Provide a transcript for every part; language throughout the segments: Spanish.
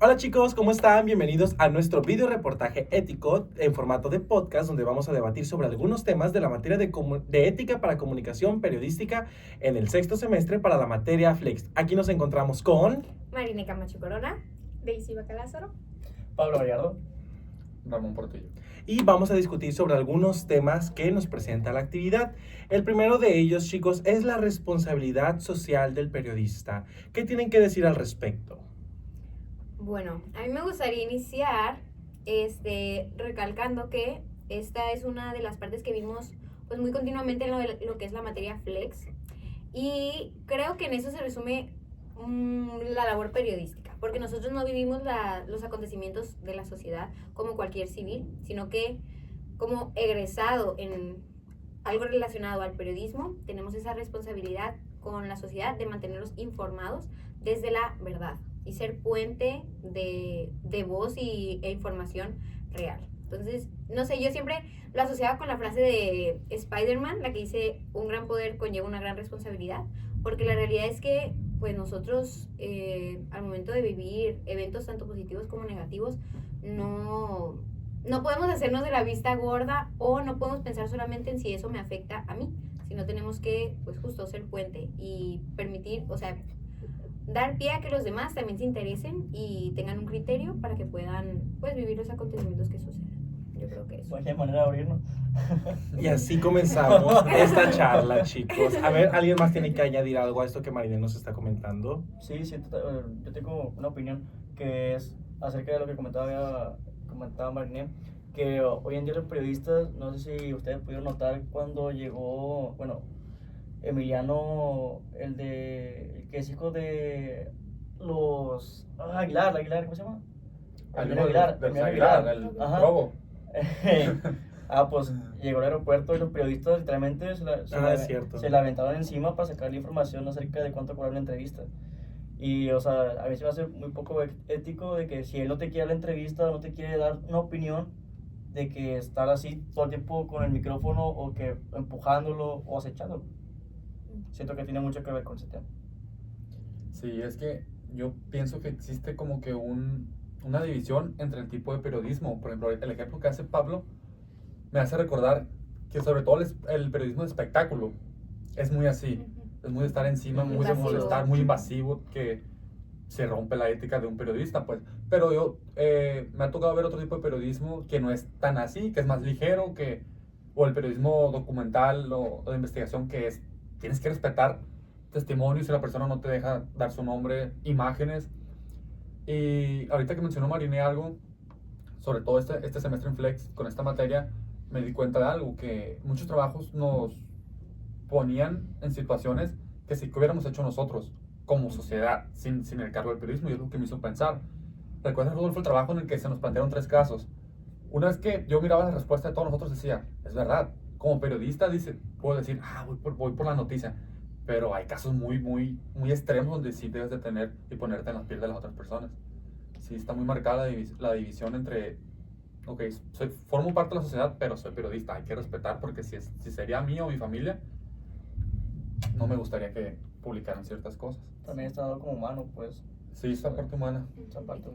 Hola chicos, ¿cómo están? Bienvenidos a nuestro video reportaje ético en formato de podcast donde vamos a debatir sobre algunos temas de la materia de ética para comunicación periodística en el sexto semestre para la materia Flex. Aquí nos encontramos con... Marine Camacho Corona, Daisy Bacalázaro, Pablo Gallardo, Ramón Portillo. Y vamos a discutir sobre algunos temas que nos presenta la actividad. El primero de ellos, chicos, es la responsabilidad social del periodista. ¿Qué tienen que decir al respecto? Bueno, a mí me gustaría iniciar recalcando que esta es una de las partes que vimos pues muy continuamente en lo que es la materia Flex, y creo que en eso se resume la labor periodística, porque nosotros no vivimos los acontecimientos de la sociedad como cualquier civil, sino que como egresado en algo relacionado al periodismo tenemos esa responsabilidad con la sociedad de mantenerlos informados desde la verdad y ser puente de voz e información real. Entonces, no sé, yo siempre lo asociaba con la frase de Spider-Man, la que dice, un gran poder conlleva una gran responsabilidad, porque la realidad es que pues nosotros al momento de vivir eventos tanto positivos como negativos, no podemos hacernos de la vista gorda o no podemos pensar solamente en si eso me afecta a mí, sino tenemos que pues justo ser puente y permitir, o sea, dar pie a que los demás también se interesen y tengan un criterio para que puedan pues vivir los acontecimientos que suceden. Yo creo que eso. Cualquier manera de abrirnos. Y así comenzamos esta charla, chicos. A ver, ¿alguien más tiene que añadir algo a esto que Marina nos está comentando? Sí, yo tengo una opinión que es acerca de lo que comentaba Mariné, que hoy en día los periodistas, no sé si ustedes pudieron notar cuando llegó, bueno, Emiliano, el que es hijo de los Aguilar, ¿cómo se llama? Emiliano Aguilar, el Ajá. robo. Pues llegó al aeropuerto y los periodistas literalmente es cierto. se la aventaron encima para sacarle información acerca de cuánto cobraba la entrevista. Y, o sea, a mí se me hace muy poco ético de que si él no te quiere la entrevista, no te quiere dar una opinión, de que estar así todo el tiempo con el micrófono o que empujándolo o acechándolo. Siento que tiene mucho que ver con ese tema. Sí, es que yo pienso que existe como que una división entre el tipo de periodismo. Por ejemplo, el ejemplo que hace Pablo me hace recordar que sobre todo el periodismo de espectáculo es muy así. Es muy de estar encima, muy de molestar, muy invasivo, que se rompe la ética de un periodista, pues. Pero yo, me ha tocado ver otro tipo de periodismo que no es tan así, que es más ligero, o el periodismo documental o de investigación, tienes que respetar testimonios si la persona no te deja dar su nombre, imágenes. Y ahorita que mencionó Mariné algo, sobre todo este semestre en Flex, con esta materia, me di cuenta de algo, que muchos trabajos nos ponían en situaciones que sí que hubiéramos hecho nosotros, como sociedad, sin el cargo del periodismo, y es lo que me hizo pensar. ¿Recuerdas, Rodolfo, el trabajo en el que se nos plantearon 3 casos? Una vez que yo miraba la respuesta de todos nosotros, decía, es verdad, como periodista puedo decir, voy por la noticia, pero hay casos muy, muy, muy extremos donde sí debes de tener y ponerte en la piel de las otras personas. Sí, está muy marcada la división entre, ok, formo parte de la sociedad, pero soy periodista, hay que respetar, porque si sería mí o mi familia, no me gustaría que publicaran ciertas cosas. También está dado como humano, pues. Sí, esa parte humana.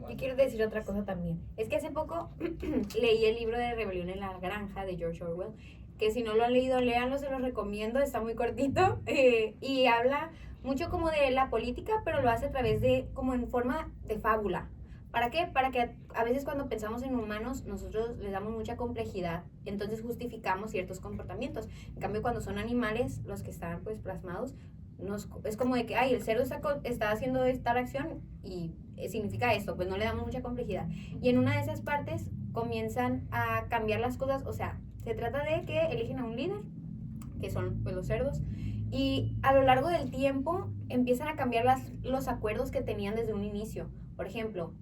Y quiero decir otra cosa también. Es que hace poco leí el libro de Rebelión en la Granja de George Orwell, que si no lo han leído, léanlo, se los recomiendo, está muy cortito, y habla mucho como de la política, pero lo hace a través como en forma de fábula. ¿Para qué? Para que a veces cuando pensamos en humanos, nosotros les damos mucha complejidad, entonces justificamos ciertos comportamientos. En cambio, cuando son animales los que están pues plasmados, es como de que, el cerdo está haciendo esta acción y significa esto, pues no le damos mucha complejidad. Y en una de esas partes comienzan a cambiar las cosas, o sea, se trata de que eligen a un líder, que son pues los cerdos, y a lo largo del tiempo empiezan a cambiar los acuerdos que tenían desde un inicio. Por ejemplo,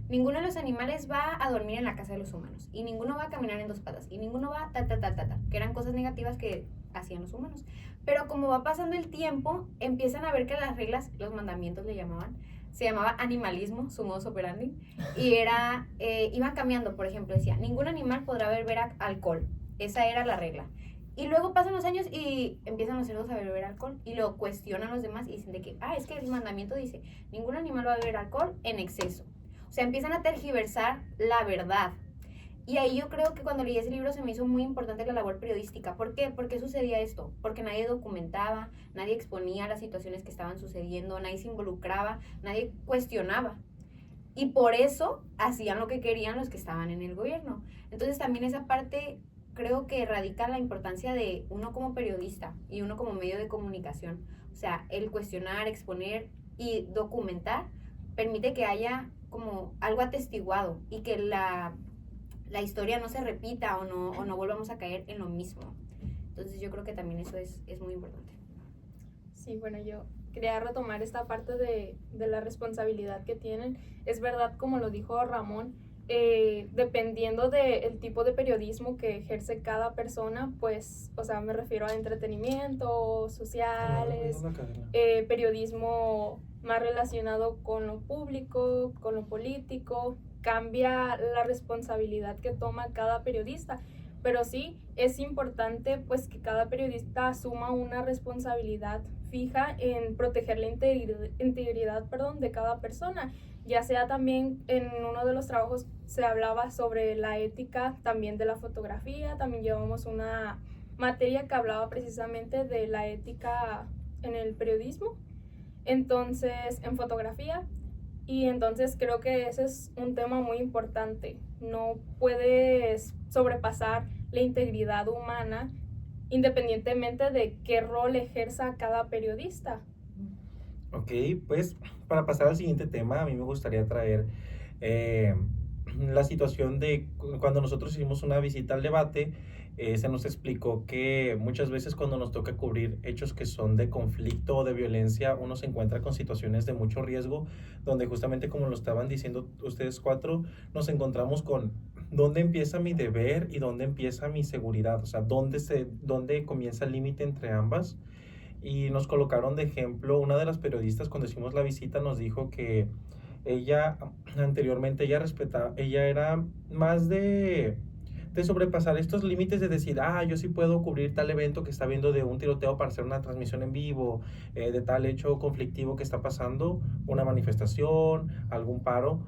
ninguno de los animales va a dormir en la casa de los humanos, y ninguno va a caminar en 2 patas, y ninguno va que eran cosas negativas que hacían los humanos. Pero como va pasando el tiempo, empiezan a ver que las reglas, los mandamientos le llamaban, se llamaba animalismo, su modus operandi, y iban cambiando. Por ejemplo, decía, ningún animal podrá beber alcohol, esa era la regla. Y luego pasan los años y empiezan los cerdos a beber alcohol y lo cuestionan los demás y dicen de que, es que el mandamiento dice, ningún animal va a beber alcohol en exceso. O sea, empiezan a tergiversar la verdad. Y ahí yo creo que cuando leí ese libro se me hizo muy importante la labor periodística. ¿Por qué? ¿Por qué sucedía esto? Porque nadie documentaba, nadie exponía las situaciones que estaban sucediendo, nadie se involucraba, nadie cuestionaba. Y por eso hacían lo que querían los que estaban en el gobierno. Entonces también esa parte creo que radica la importancia de uno como periodista y uno como medio de comunicación. O sea, el cuestionar, exponer y documentar permite que haya como algo atestiguado y que la historia no se repita o no volvamos a caer en lo mismo. Entonces yo creo que también eso es muy importante. Sí, bueno, yo quería retomar esta parte de la responsabilidad que tienen. Es verdad, como lo dijo Ramón, dependiendo del tipo de periodismo que ejerce cada persona, pues, o sea, me refiero a entretenimiento, sociales, periodismo más relacionado con lo público, con lo político, cambia la responsabilidad que toma cada periodista. Pero sí, es importante pues que cada periodista asuma una responsabilidad fija en proteger la integridad de cada persona. Ya sea también en uno de los trabajos se hablaba sobre la ética también de la fotografía, también llevamos una materia que hablaba precisamente de la ética en el periodismo, entonces en fotografía, y entonces creo que ese es un tema muy importante. No puedes sobrepasar la integridad humana independientemente de qué rol ejerza cada periodista. Ok, pues para pasar al siguiente tema, a mí me gustaría traer la situación de cuando nosotros hicimos una visita al debate. Se nos explicó que muchas veces cuando nos toca cubrir hechos que son de conflicto o de violencia, uno se encuentra con situaciones de mucho riesgo, donde justamente como lo estaban diciendo ustedes cuatro, nos encontramos con dónde empieza mi deber y dónde empieza mi seguridad, o sea, dónde comienza el límite entre ambas. Y nos colocaron de ejemplo, una de las periodistas cuando hicimos la visita nos dijo que ella anteriormente, ella era más de sobrepasar estos límites de decir, yo sí puedo cubrir tal evento que está viendo de un tiroteo para hacer una transmisión en vivo, de tal hecho conflictivo que está pasando, una manifestación, algún paro,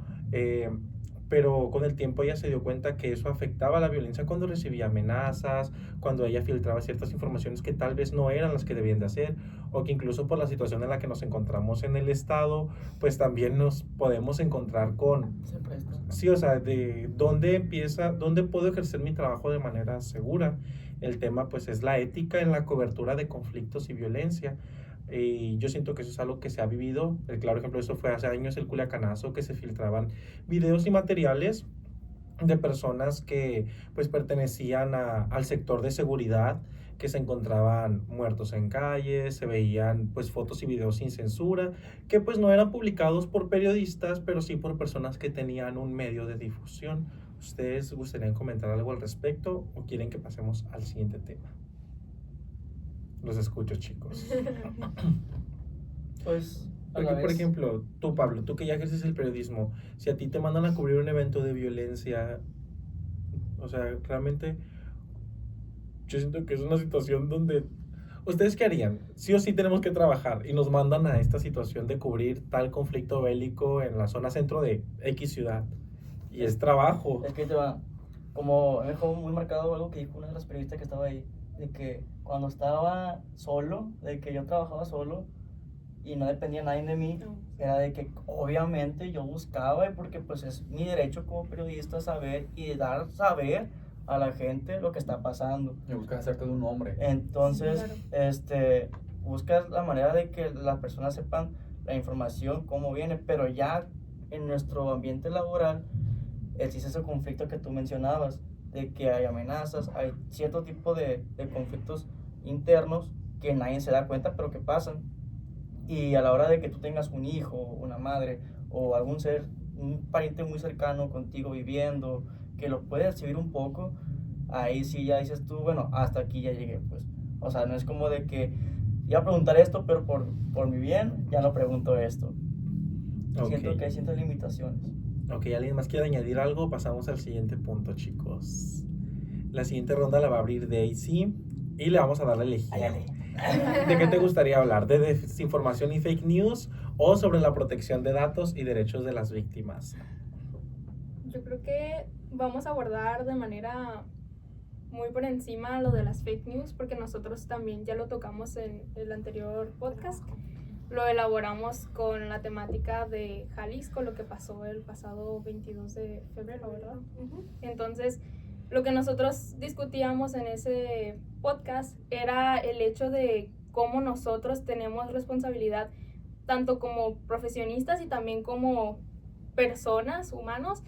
pero con el tiempo ella se dio cuenta que eso afectaba la violencia cuando recibía amenazas, cuando ella filtraba ciertas informaciones que tal vez no eran las que debían de hacer, o que incluso por la situación en la que nos encontramos en el estado, pues también nos podemos encontrar con... Se presta. Sí, o sea, de dónde puedo ejercer mi trabajo de manera segura. El tema pues es la ética en la cobertura de conflictos y violencia. Y yo siento que eso es algo que se ha vivido. El claro ejemplo de eso fue hace años el Culiacanazo, que se filtraban videos y materiales de personas que pues pertenecían al sector de seguridad, que se encontraban muertos en calles, se veían pues fotos y videos sin censura, que pues no eran publicados por periodistas, pero sí por personas que tenían un medio de difusión. ¿Ustedes gustarían comentar algo al respecto o quieren que pasemos al siguiente tema? Los escucho, chicos. Pues, porque, por ejemplo, tú, Pablo, tú que ya ejerces el periodismo, si a ti te mandan a cubrir un evento de violencia, o sea, realmente yo siento que es una situación donde ¿ustedes qué harían? Sí o sí tenemos que trabajar y nos mandan a esta situación de cubrir tal conflicto bélico en la zona centro de X ciudad. Y es trabajo. Es que te va, como me dejó muy marcado algo que dijo una de las periodistas que estaba ahí, de que cuando estaba solo, de que yo trabajaba solo y no dependía nadie de mí, era de que obviamente yo buscaba, porque pues es mi derecho como periodista saber y saber a la gente lo que está pasando. Y buscas hacerte de un hombre. Entonces, Claro. Buscas la manera de que las personas sepan la información, cómo viene, pero ya en nuestro ambiente laboral existe ese conflicto que tú mencionabas, de que hay amenazas, hay cierto tipo de conflictos internos que nadie se da cuenta, pero que pasan. Y a la hora de que tú tengas un hijo, una madre o algún ser, un pariente muy cercano contigo viviendo, que lo puedes recibir un poco, ahí sí ya dices tú, bueno, hasta aquí ya llegué, pues. O sea, no es como de que iba a preguntar esto, pero por mi bien ya no pregunto esto. Okay. Siento que hay ciertas limitaciones. Ok, ¿alguien más quiere añadir algo? Pasamos al siguiente punto, chicos. La siguiente ronda la va a abrir Daisy y le vamos a dar la elegida. ¿De qué te gustaría hablar? ¿De desinformación y fake news o sobre la protección de datos y derechos de las víctimas? Yo creo que vamos a abordar de manera muy por encima lo de las fake news, porque nosotros también ya lo tocamos en el anterior podcast. Lo elaboramos con la temática de Jalisco, lo que pasó el pasado 22 de febrero, ¿verdad? Entonces, lo que nosotros discutíamos en ese podcast era el hecho de cómo nosotros tenemos responsabilidad, tanto como profesionistas y también como personas, humanos,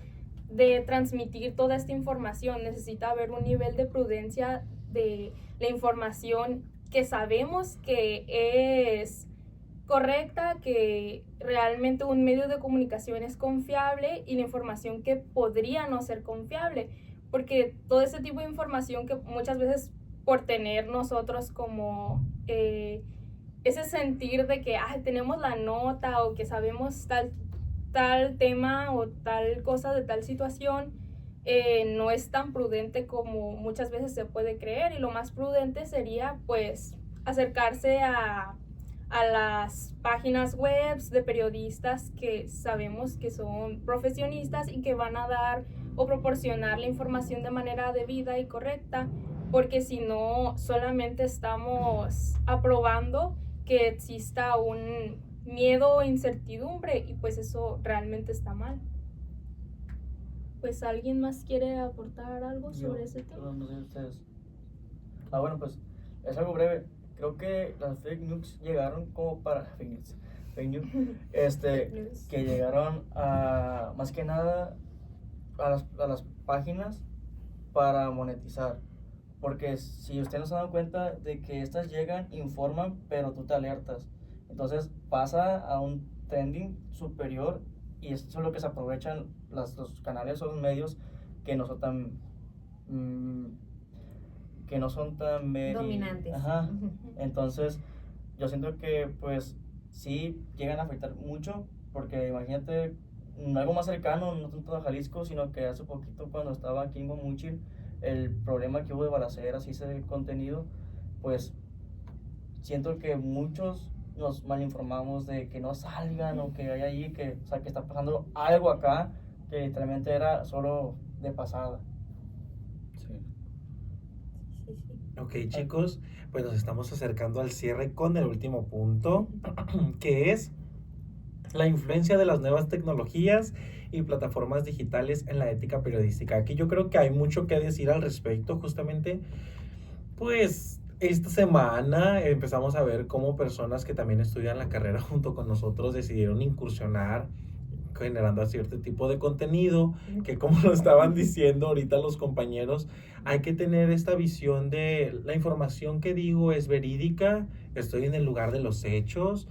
de transmitir toda esta información. Necesita haber un nivel de prudencia de la información que sabemos que es correcta, que realmente un medio de comunicación es confiable, y la información que podría no ser confiable, porque todo ese tipo de información que muchas veces por tener nosotros como ese sentir de que tenemos la nota o que sabemos tal tema o tal cosa de tal situación, no es tan prudente como muchas veces se puede creer, y lo más prudente sería pues acercarse a las páginas web de periodistas que sabemos que son profesionistas y que van a dar o proporcionar la información de manera debida y correcta, porque si no solamente estamos aprobando que exista un miedo o incertidumbre, y pues eso realmente está mal. Pues ¿alguien más quiere aportar algo sobre ese tema? No sé ustedes. Bueno, pues es algo breve. Creo que las fake news llegaron como para fake news, que llegaron a más que nada a las páginas para monetizar, porque si ustedes no se dan cuenta de que estas llegan, informan, pero tú te alertas, entonces pasa a un trending superior, y eso es lo que se aprovechan los canales o los medios que no son tan dominantes. Ajá. Entonces, yo siento que pues sí llegan a afectar mucho, porque imagínate algo más cercano, no tanto a Jalisco, sino que hace poquito cuando estaba aquí en Guamúchil, el problema que hubo de balaceras y ese contenido, pues siento que muchos nos malinformamos de que no salgan, o que hay ahí, que está pasando algo acá que literalmente era solo de pasada. Ok, chicos, pues nos estamos acercando al cierre con el último punto, que es la influencia de las nuevas tecnologías y plataformas digitales en la ética periodística. Aquí yo creo que hay mucho que decir al respecto. Justamente, pues esta semana empezamos a ver cómo personas que también estudian la carrera junto con nosotros decidieron incursionar generando cierto tipo de contenido, que como lo estaban diciendo ahorita los compañeros, hay que tener esta visión de la información que digo es verídica, estoy en el lugar de los hechos,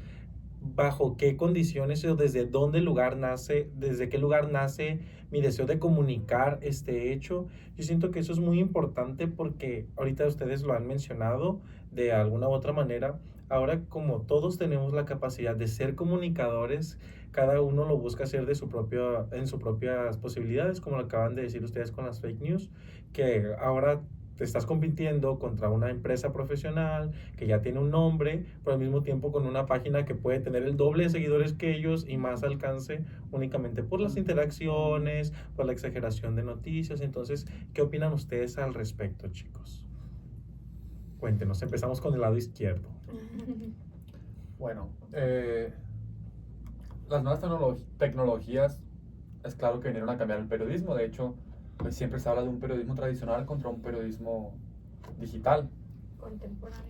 bajo qué condiciones o desde qué lugar nace mi deseo de comunicar este hecho. Yo siento que eso es muy importante, porque ahorita ustedes lo han mencionado de alguna u otra manera. Ahora, como todos tenemos la capacidad de ser comunicadores, cada uno lo busca hacer en sus propias posibilidades, como lo acaban de decir ustedes con las fake news, que ahora te estás compitiendo contra una empresa profesional que ya tiene un nombre, pero al mismo tiempo con una página que puede tener el doble de seguidores que ellos y más alcance, únicamente por las interacciones, por la exageración de noticias. Entonces, ¿qué opinan ustedes al respecto, chicos? Cuéntenos, empezamos con el lado izquierdo. Bueno, las nuevas tecnologías es claro que vinieron a cambiar el periodismo. De hecho, pues siempre se habla de un periodismo tradicional contra un periodismo digital. Contemporáneo.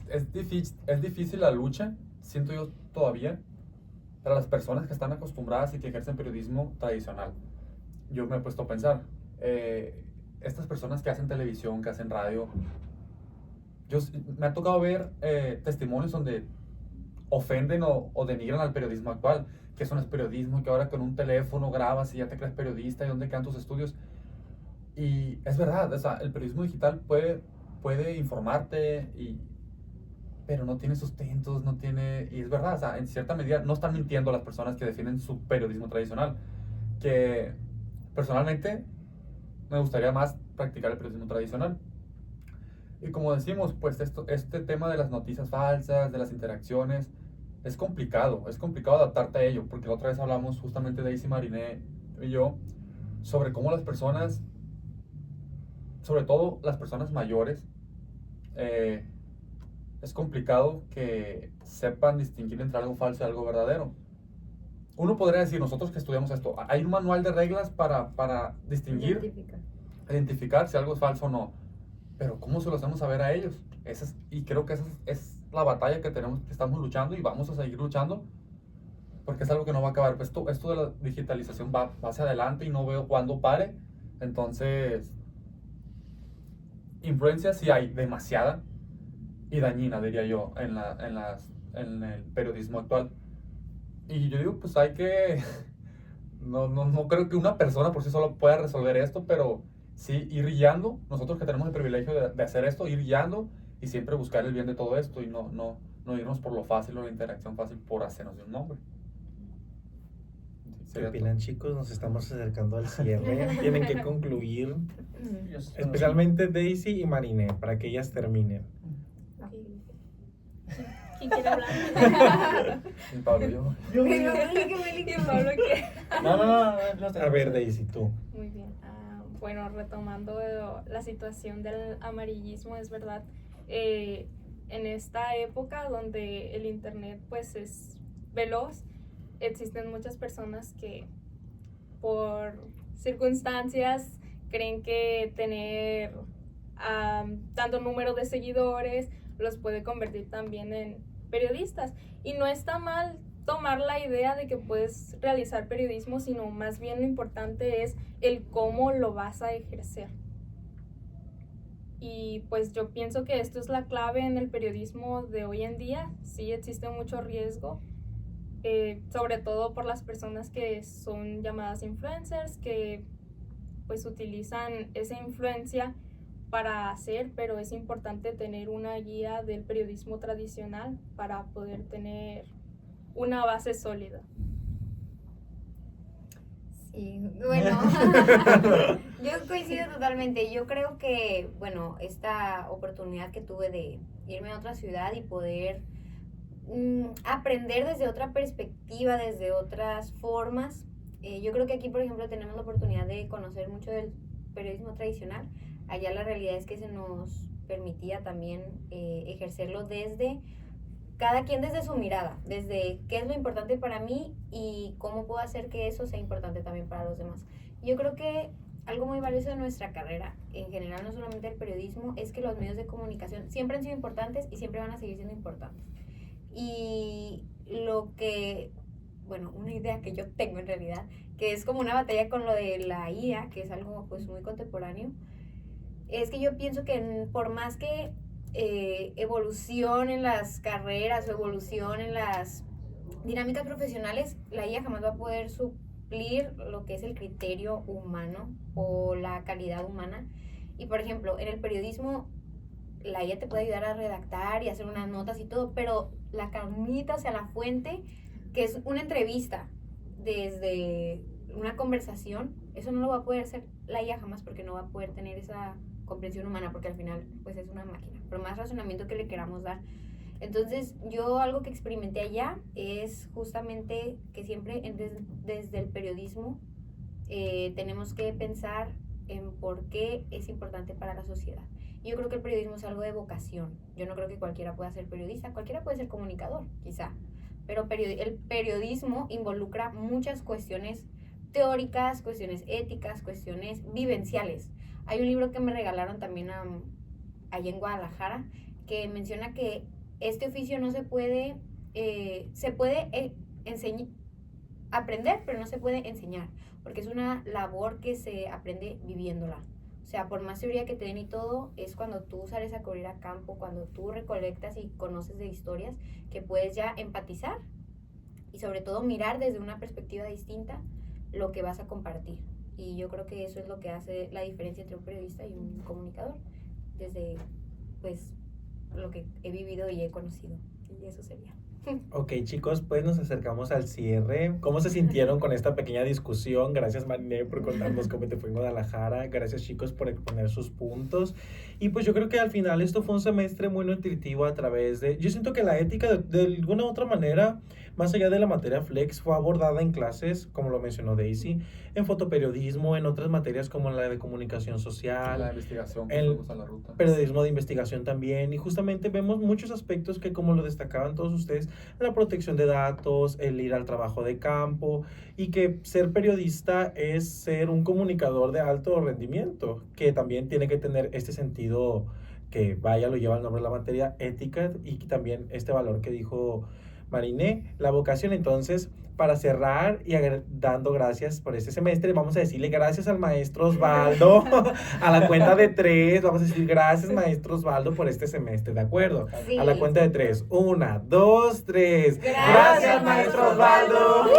Es difícil la lucha, siento yo todavía, para las personas que están acostumbradas y que ejercen periodismo tradicional. Yo me he puesto a pensar, estas personas que hacen televisión, que hacen radio, me ha tocado ver testimonios donde ofenden o denigran al periodismo actual, que eso no es periodismo, que ahora con un teléfono grabas y ya te crees periodista, y dónde quedan tus estudios. Y es verdad, o sea, el periodismo digital puede informarte, pero no tiene sustentos, y es verdad, o sea, en cierta medida no están mintiendo las personas que defienden su periodismo tradicional, que personalmente me gustaría más practicar el periodismo tradicional. Y como decimos, pues este tema de las noticias falsas, de las interacciones, es complicado adaptarte a ello, porque la otra vez hablamos justamente de Daisy Mariné, y yo sobre cómo las personas, sobre todo las personas mayores, es complicado que sepan distinguir entre algo falso y algo verdadero. Uno podría decir, nosotros que estudiamos esto, hay un manual de reglas para distinguir, identificar si algo es falso o no. Pero ¿cómo se lo hacemos saber a ellos? Y creo que esa es la batalla que estamos luchando y vamos a seguir luchando, porque es algo que no va a acabar. Pues esto de la digitalización va hacia adelante y no veo cuándo pare. Entonces, influencia sí hay demasiada y dañina, diría yo, en el periodismo actual. Y yo digo, pues hay que... No creo que una persona por sí sola pueda resolver esto, pero sí ir guiando. Nosotros que tenemos el privilegio de hacer esto, ir guiando y siempre buscar el bien de todo esto y no irnos por lo fácil o la interacción fácil por hacernos de un nombre. ¿Qué opinan, chicos? Nos estamos acercando al cierre. Tienen que concluir, especialmente Daisy y Mariné, para que ellas terminen. ¿Quién quiere hablar? Y Pablo, yo. ¿Y Pablo qué? No. A ver, Daisy, tú. Muy bien. Bueno, retomando la situación del amarillismo, es verdad, en esta época donde el internet pues es veloz, existen muchas personas que por circunstancias creen que tener tanto número de seguidores los puede convertir también en periodistas. Y no está mal tomar la idea de que puedes realizar periodismo, sino más bien lo importante es el cómo lo vas a ejercer. Y pues yo pienso que esto es la clave en el periodismo de hoy en día. Sí existe mucho riesgo, sobre todo por las personas que son llamadas influencers, que pues utilizan esa influencia para hacer, pero es importante tener una guía del periodismo tradicional para poder tener una base sólida. Sí, bueno, yo coincido totalmente. Yo creo que, bueno, esta oportunidad que tuve de irme a otra ciudad y poder aprender desde otra perspectiva, desde otras formas, yo creo que aquí, por ejemplo, tenemos la oportunidad de conocer mucho del periodismo tradicional. Allá la realidad es que se nos permitía también ejercerlo desde cada quien desde su mirada, desde qué es lo importante para mí y cómo puedo hacer que eso sea importante también para los demás. Yo creo que algo muy valioso de nuestra carrera, en general, no solamente el periodismo, es que los medios de comunicación siempre han sido importantes y siempre van a seguir siendo importantes. Y lo que, bueno, una idea que yo tengo en realidad, que es como una batalla con lo de la IA, que es algo pues muy contemporáneo, es que yo pienso que por más que evolución en las carreras o evolución en las dinámicas profesionales, la IA jamás va a poder suplir lo que es el criterio humano o la calidad humana. Y por ejemplo, en el periodismo la IA te puede ayudar a redactar y hacer unas notas y todo, pero la carnita, o sea, la fuente, que es una entrevista desde una conversación, eso no lo va a poder hacer la IA jamás, porque no va a poder tener esa comprensión humana, porque al final pues es una máquina, por más razonamiento que le queramos dar. Entonces yo algo que experimenté allá es justamente que siempre desde el periodismo tenemos que pensar en por qué es importante para la sociedad. Yo creo que el periodismo es algo de vocación. Yo no creo que cualquiera pueda ser periodista, cualquiera puede ser comunicador, quizá, pero el periodismo involucra muchas cuestiones teóricas, cuestiones éticas, cuestiones vivenciales. Hay un libro que me regalaron también allá en Guadalajara que menciona que este oficio no se puede aprender, pero no se puede enseñar, porque es una labor que se aprende viviéndola. O sea, por más teoría que te den y todo, es cuando tú sales a correr a campo, cuando tú recolectas y conoces de historias, que puedes ya empatizar y sobre todo mirar desde una perspectiva distinta lo que vas a compartir. Y yo creo que eso es lo que hace la diferencia entre un periodista y un comunicador, desde pues lo que he vivido y he conocido. Y eso sería. Ok, chicos, pues nos acercamos al cierre. ¿Cómo se sintieron con esta pequeña discusión? Gracias, Mariné, por contarnos cómo te fue en Guadalajara. Gracias, chicos, por exponer sus puntos. Y pues yo creo que al final esto fue un semestre muy nutritivo a través de... Yo siento que la ética de alguna u otra manera más allá de la materia Flex, fue abordada en clases, como lo mencionó Daisy, en fotoperiodismo, en otras materias como la de comunicación social, La investigación que el fuimos a la ruta. periodismo de investigación también, y justamente vemos muchos aspectos que, como lo destacaban todos ustedes, la protección de datos, el ir al trabajo de campo, y que ser periodista es ser un comunicador de alto rendimiento, que también tiene que tener este sentido que vaya, lo lleva el nombre de la materia, ética, y también este valor que dijo Mariné, la vocación. Entonces, para cerrar y dando gracias por este semestre, vamos a decirle gracias al maestro Osvaldo, a la cuenta de 3, vamos a decir gracias maestro Osvaldo por este semestre, ¿de acuerdo? Sí. A la cuenta de 3, 1, 2, 3. Gracias, Maestro maestro Osvaldo.